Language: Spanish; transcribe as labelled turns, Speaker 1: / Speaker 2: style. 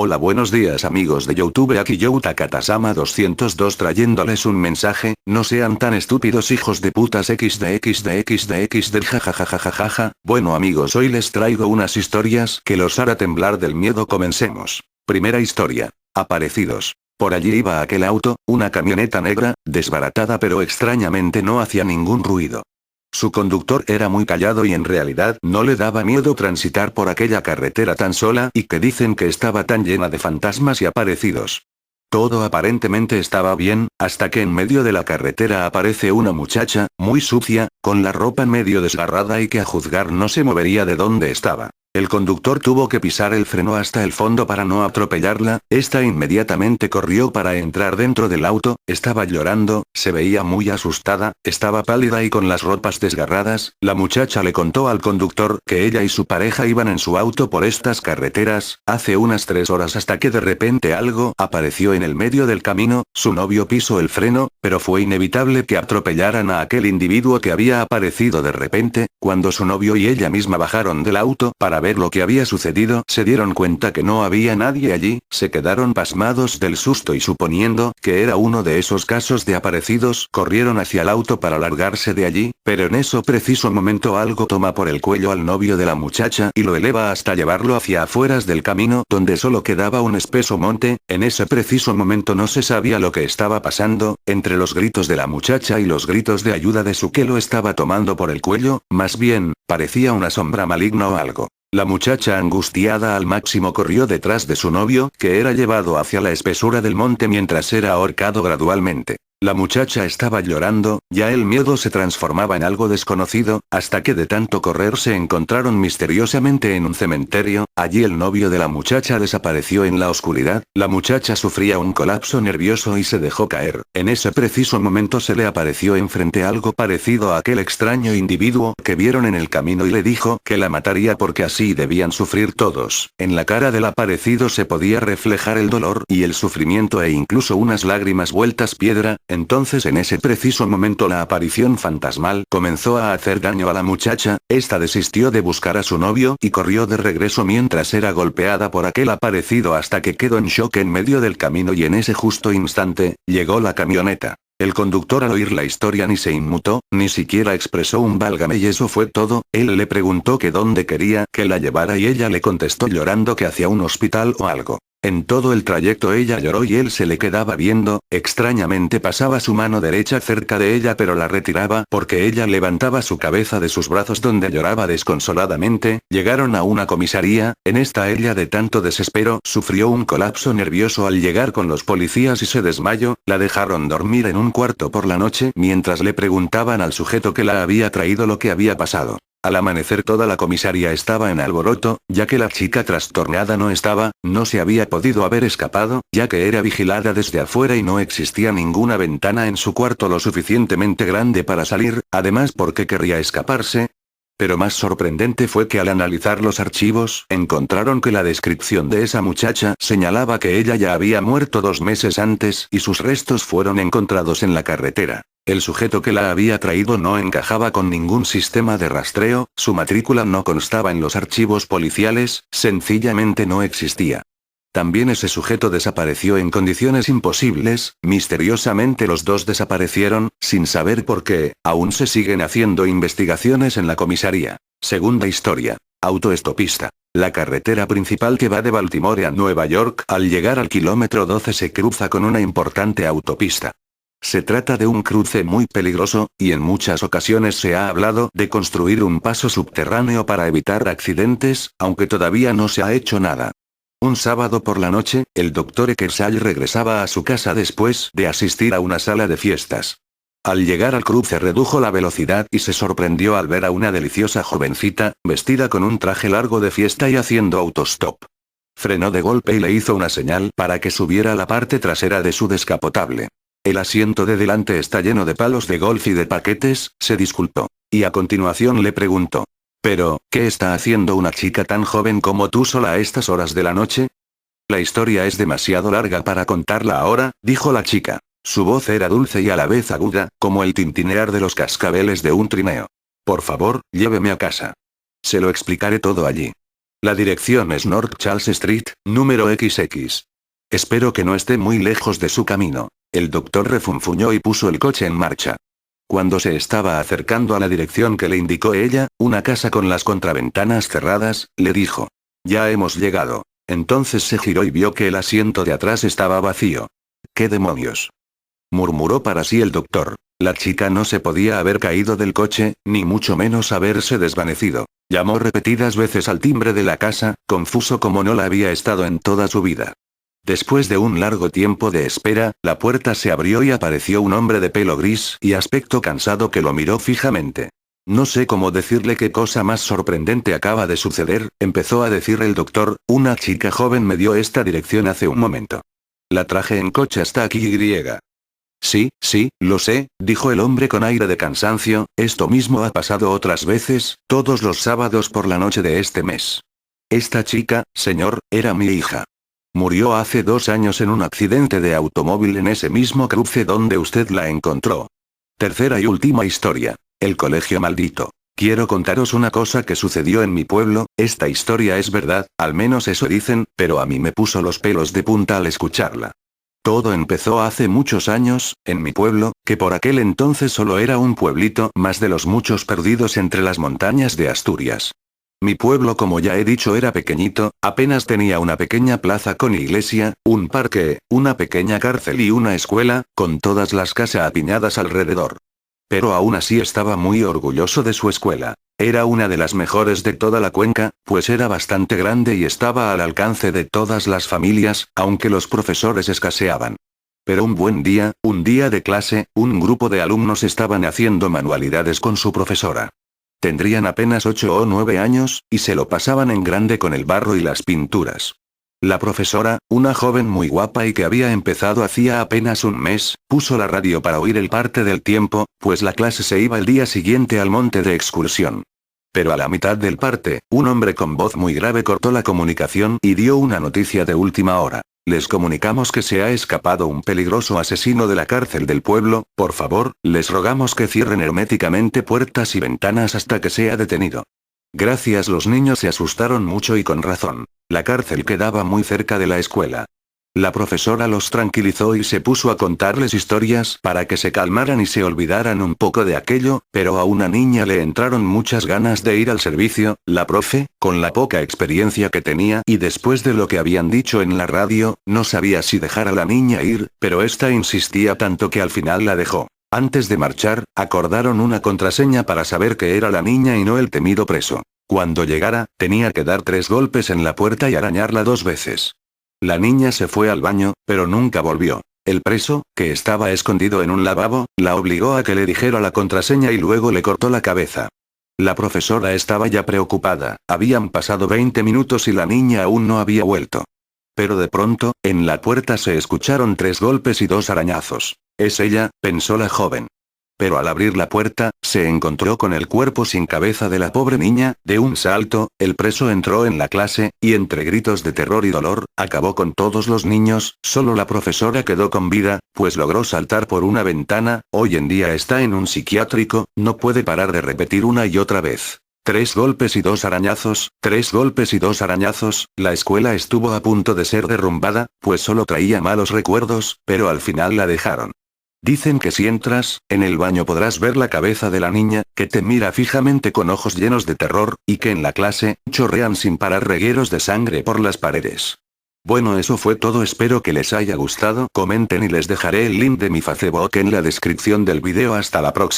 Speaker 1: Hola, buenos días amigos de YouTube, aquí Youta Katasama 202 trayéndoles un mensaje: no sean tan estúpidos hijos de putas xd jajajajajaja. Bueno amigos, hoy les traigo unas historias que los hará temblar del miedo. Comencemos. Primera historia. Aparecidos. Por allí iba aquel auto, una camioneta negra, desbaratada pero extrañamente no hacía ningún ruido. Su conductor era muy callado y en realidad no le daba miedo transitar por aquella carretera tan sola y que dicen que estaba tan llena de fantasmas y aparecidos. Todo aparentemente estaba bien, hasta que en medio de la carretera aparece una muchacha, muy sucia, con la ropa medio desgarrada y que a juzgar no se movería de donde estaba. El conductor tuvo que pisar el freno hasta el fondo para no atropellarla. Esta inmediatamente corrió para entrar dentro del auto, estaba llorando, se veía muy asustada, estaba pálida y con las ropas desgarradas. La muchacha le contó al conductor que ella y su pareja iban en su auto por estas carreteras, hace unas 3 horas, hasta que de repente algo apareció en el medio del camino. Su novio pisó el freno, pero fue inevitable que atropellaran a aquel individuo que había aparecido de repente. Cuando su novio y ella misma bajaron del auto para ver lo que había sucedido, se dieron cuenta que no había nadie allí, se quedaron pasmados del susto y suponiendo que era uno de esos casos de aparecidos, corrieron hacia el auto para largarse de allí, pero en eso preciso momento algo toma por el cuello al novio de la muchacha y lo eleva hasta llevarlo hacia afueras del camino donde solo quedaba un espeso monte. En ese preciso momento no se sabía lo que estaba pasando, entre los gritos de la muchacha y los gritos de ayuda de su que lo estaba tomando por el cuello, más bien, parecía una sombra maligna o algo. La muchacha angustiada al máximo corrió detrás de su novio, que era llevado hacia la espesura del monte mientras era ahorcado gradualmente. La muchacha estaba llorando, ya el miedo se transformaba en algo desconocido, hasta que de tanto correr se encontraron misteriosamente en un cementerio. Allí el novio de la muchacha desapareció en la oscuridad. La muchacha sufría un colapso nervioso y se dejó caer. En ese preciso momento se le apareció enfrente algo parecido a aquel extraño individuo que vieron en el camino y le dijo que la mataría porque así debían sufrir todos. En la cara del aparecido se podía reflejar el dolor y el sufrimiento e incluso unas lágrimas vueltas piedra. Entonces en ese preciso momento la aparición fantasmal comenzó a hacer daño a la muchacha. Esta desistió de buscar a su novio y corrió de regreso mientras era golpeada por aquel aparecido hasta que quedó en shock en medio del camino y en ese justo instante, llegó la camioneta. El conductor al oír la historia ni se inmutó, ni siquiera expresó un válgame y eso fue todo. Él le preguntó que dónde quería que la llevara y ella le contestó llorando que hacia un hospital o algo. En todo el trayecto ella lloró y él se le quedaba viendo. Extrañamente pasaba su mano derecha cerca de ella pero la retiraba porque ella levantaba su cabeza de sus brazos donde lloraba desconsoladamente. Llegaron a una comisaría. En esta ella de tanto desespero sufrió un colapso nervioso al llegar con los policías y se desmayó. La dejaron dormir en un cuarto por la noche mientras le preguntaban al sujeto que la había traído lo que había pasado. Al amanecer toda la comisaría estaba en alboroto, ya que la chica trastornada no se había podido haber escapado, ya que era vigilada desde afuera y no existía ninguna ventana en su cuarto lo suficientemente grande para salir. Además, ¿por qué querría escaparse? Pero más sorprendente fue que al analizar los archivos, encontraron que la descripción de esa muchacha señalaba que ella ya había muerto 2 meses antes y sus restos fueron encontrados en la carretera. El sujeto que la había traído no encajaba con ningún sistema de rastreo, su matrícula no constaba en los archivos policiales, sencillamente no existía. También ese sujeto desapareció en condiciones imposibles. Misteriosamente los dos desaparecieron, sin saber por qué. Aún se siguen haciendo investigaciones en la comisaría. Segunda historia. Autoestopista. La carretera principal que va de Baltimore a Nueva York, al llegar al kilómetro 12 se cruza con una importante autopista. Se trata de un cruce muy peligroso, y en muchas ocasiones se ha hablado de construir un paso subterráneo para evitar accidentes, aunque todavía no se ha hecho nada. Un sábado por la noche, el Dr. Kershaw regresaba a su casa después de asistir a una sala de fiestas. Al llegar al cruce redujo la velocidad y se sorprendió al ver a una deliciosa jovencita, vestida con un traje largo de fiesta y haciendo autostop. Frenó de golpe y le hizo una señal para que subiera a la parte trasera de su descapotable. El asiento de delante está lleno de palos de golf y de paquetes, se disculpó. Y a continuación le preguntó: «Pero, ¿qué está haciendo una chica tan joven como tú sola a estas horas de la noche?» «La historia es demasiado larga para contarla ahora», dijo la chica. Su voz era dulce y a la vez aguda, como el tintinear de los cascabeles de un trineo. «Por favor, lléveme a casa. Se lo explicaré todo allí». La dirección es North Charles Street, número XX. Espero que no esté muy lejos de su camino. El doctor refunfuñó y puso el coche en marcha. Cuando se estaba acercando a la dirección que le indicó ella, una casa con las contraventanas cerradas, le dijo: «Ya hemos llegado». Entonces se giró y vio que el asiento de atrás estaba vacío. «¿Qué demonios?», murmuró para sí el doctor. La chica no se podía haber caído del coche, ni mucho menos haberse desvanecido. Llamó repetidas veces al timbre de la casa, confuso como no la había estado en toda su vida. Después de un largo tiempo de espera, la puerta se abrió y apareció un hombre de pelo gris y aspecto cansado que lo miró fijamente. «No sé cómo decirle qué cosa más sorprendente acaba de suceder», empezó a decir el doctor. «Una chica joven me dio esta dirección hace un momento. La traje en coche hasta aquí y...». «Sí, sí, lo sé», dijo el hombre con aire de cansancio, «esto mismo ha pasado otras veces, todos los sábados por la noche de este mes. Esta chica, señor, era mi hija. Murió hace 2 años en un accidente de automóvil en ese mismo cruce donde usted la encontró. Tercera y última historia. El colegio maldito. Quiero contaros una cosa que sucedió en mi pueblo, esta historia es verdad, al menos eso dicen, pero a mí me puso los pelos de punta al escucharla. Todo empezó hace muchos años, en mi pueblo, que por aquel entonces solo era un pueblito más de los muchos perdidos entre las montañas de Asturias. Mi pueblo, como ya he dicho, era pequeñito, apenas tenía una pequeña plaza con iglesia, un parque, una pequeña cárcel y una escuela, con todas las casas apiñadas alrededor. Pero aún así estaba muy orgulloso de su escuela. Era una de las mejores de toda la cuenca, pues era bastante grande y estaba al alcance de todas las familias, aunque los profesores escaseaban. Pero un buen día, un día de clase, un grupo de alumnos estaban haciendo manualidades con su profesora. Tendrían apenas 8 o 9 años, y se lo pasaban en grande con el barro y las pinturas. La profesora, una joven muy guapa y que había empezado hacía apenas un mes, puso la radio para oír el parte del tiempo, pues la clase se iba el día siguiente al monte de excursión. Pero a la mitad del parte, un hombre con voz muy grave cortó la comunicación y dio una noticia de última hora. Les comunicamos que se ha escapado un peligroso asesino de la cárcel del pueblo, por favor, les rogamos que cierren herméticamente puertas y ventanas hasta que sea detenido. Gracias. Los niños se asustaron mucho y con razón. La cárcel quedaba muy cerca de la escuela. La profesora los tranquilizó y se puso a contarles historias para que se calmaran y se olvidaran un poco de aquello, pero a una niña le entraron muchas ganas de ir al servicio. La profe, con la poca experiencia que tenía y después de lo que habían dicho en la radio, no sabía si dejar a la niña ir, pero esta insistía tanto que al final la dejó. Antes de marchar, acordaron una contraseña para saber que era la niña y no el temido preso. Cuando llegara, tenía que dar 3 golpes en la puerta y arañarla 2 veces. La niña se fue al baño, pero nunca volvió. El preso, que estaba escondido en un lavabo, la obligó a que le dijera la contraseña y luego le cortó la cabeza. La profesora estaba ya preocupada, habían pasado 20 minutos y la niña aún no había vuelto. Pero de pronto, en la puerta se escucharon 3 golpes y 2 arañazos. «Es ella», pensó la joven. Pero al abrir la puerta, se encontró con el cuerpo sin cabeza de la pobre niña. De un salto, el preso entró en la clase, y entre gritos de terror y dolor, acabó con todos los niños. Solo la profesora quedó con vida, pues logró saltar por una ventana. Hoy en día está en un psiquiátrico, no puede parar de repetir una y otra vez: 3 golpes y 2 arañazos, 3 golpes y 2 arañazos. La escuela estuvo a punto de ser derrumbada, pues solo traía malos recuerdos, pero al final la dejaron. Dicen que si entras, en el baño podrás ver la cabeza de la niña, que te mira fijamente con ojos llenos de terror, y que en la clase, chorrean sin parar regueros de sangre por las paredes. Bueno, eso fue todo, espero que les haya gustado, comenten y les dejaré el link de mi Facebook en la descripción del video. Hasta la próxima.